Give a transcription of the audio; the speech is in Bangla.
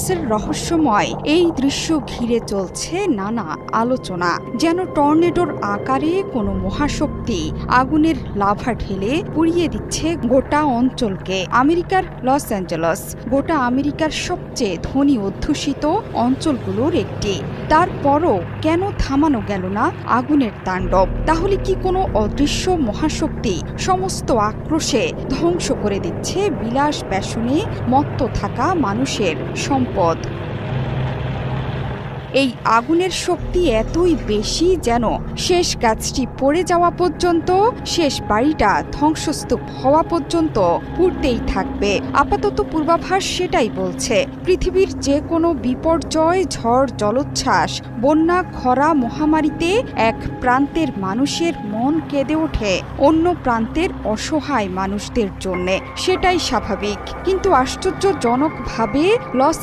অ্যাঞ্জেলসের রহস্যময় এই দৃশ্য ঘিরে চলছে নানা আলোচনা, যেন টর্নেডোর আকারে কোনো মহাশক্তি আগুনের লাভা ঢেলে পুড়িয়ে দিচ্ছে গোটা অঞ্চলকে। আমেরিকার লস অ্যাঞ্জেলস গোটা আমেরিকার সবচেয়ে ধনী অধ্যুষিত অঞ্চলগুলোর একটি। তারপরও কেন থামানো গেল না আগুনের তাণ্ডব? তাহলে কি কোনো অদৃশ্য মহাশক্তি সমস্ত আক্রোশে ধ্বংস করে দিচ্ছে বিলাস ব্যসনে মত্ত থাকা মানুষের সম্পদ? এই আগুনের শক্তি এতই বেশি যেন শেষ গাছটি পড়ে যাওয়া পর্যন্ত, শেষ বাড়িটা ধ্বংসস্তূপ হওয়া পর্যন্ত পুড়তেই থাকবে। আপাতত পূর্বাভাস সেটাই বলছে। পৃথিবীর যে কোনো বিপর্যয়, ঝড়, জলোচ্ছ্বাস, বন্যা, খরা, মহামারীতে এক প্রান্তের মানুষের মন কেঁদে ওঠে অন্য প্রান্তের অসহায় মানুষদের জন্যে। সেটাই স্বাভাবিক। কিন্তু আশ্চর্যজনকভাবে লস